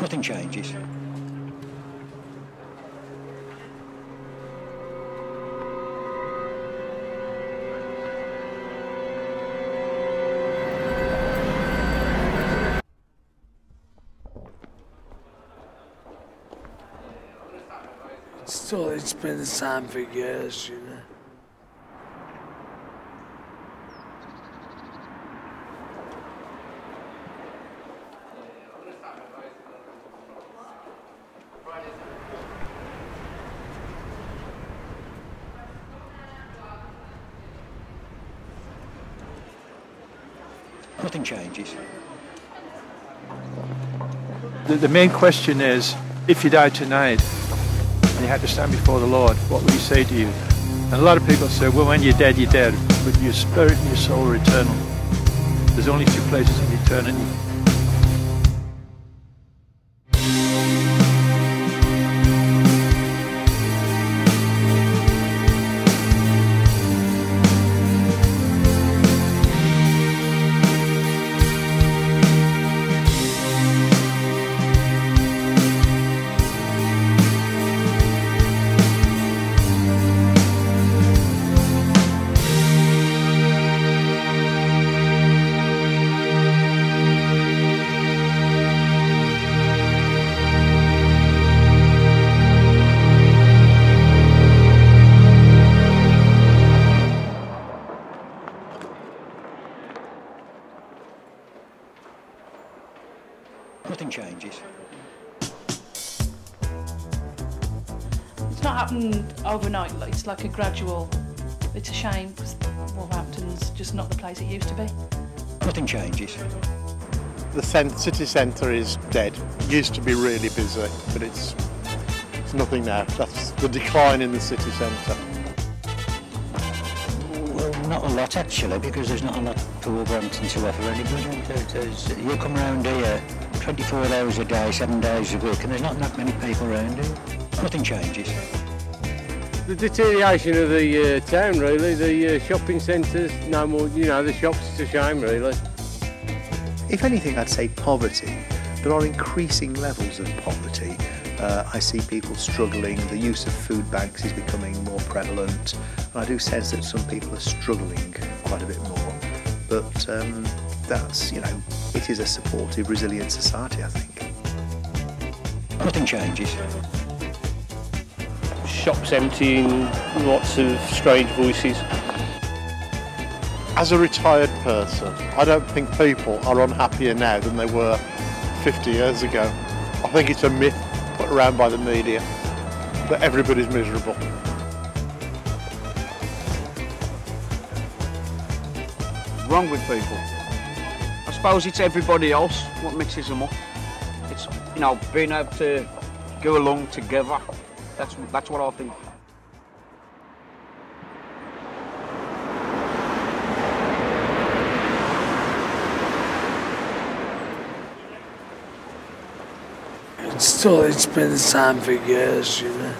Nothing changes. Still, it's been the same for years, you know. Nothing changes. The main question is, if you died tonight and you had to stand before the Lord, what would he say to you? And a lot of people say, well, when you're dead, but your spirit and your soul are eternal. There's only two places in eternity. Nothing changes. It's not happened overnight, it's like a gradual. It's a shame because Wolverhampton's just not the place it used to be. Nothing changes. The city centre is dead. It used to be really busy, but it's nothing now. That's the decline in the city centre. Well, not a lot actually, because there's not a lot for Wolverhampton to offer anybody. You come round here 24 hours a day, 7 days a week, and there's not that many people around here. Nothing changes. The deterioration of the town, really, the shopping centres, no more, you know, the shops, it's a shame, really. If anything, I'd say poverty. There are increasing levels of poverty. I see people struggling, the use of food banks is becoming more prevalent, and I do sense that some people are struggling quite a bit more. But that's, you know, it is a supportive, resilient society, I think. Nothing changes. Shops emptying, lots of strange voices. As a retired person, I don't think people are unhappier now than they were 50 years ago. I think it's a myth put around by the media that everybody's miserable. Wrong with people. I suppose it's everybody else what mixes them up. It's, you know, being able to go along together. That's what I think. It's been the same for years, you know.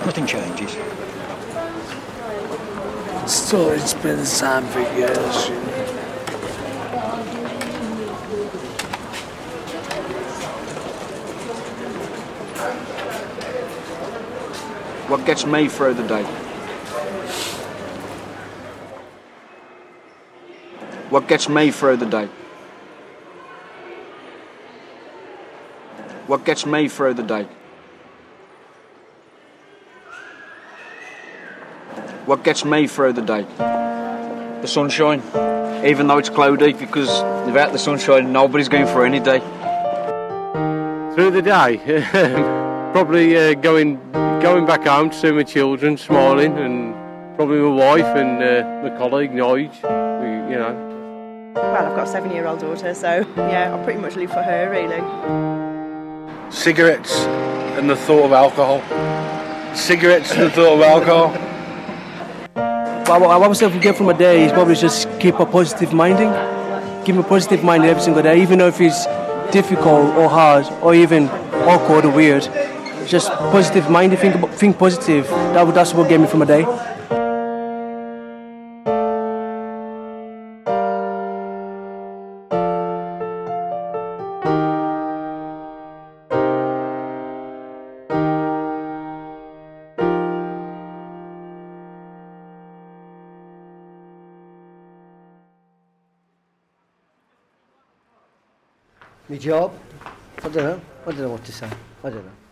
Nothing changes. It's been the same for years, you know. What gets me through the day? What gets me through the day? What gets me through the day? What gets me through the day? The sunshine, even though it's cloudy, because without the sunshine, nobody's going through any day. Through the day, probably going back home to see my children, smiling, and probably my wife and my colleague, Nige, you know. Well, I've got a 7-year-old daughter, so yeah, I pretty much live for her, really. Cigarettes and the thought of alcohol. Cigarettes and the thought of alcohol. What I want myself to get from a day is probably just keep a positive minding. Keep a positive mind every single day, even though if it's difficult or hard or even awkward or weird. Just positive mind, think positive. That's what gave me from a day. My job? I don't know what to say. I don't know.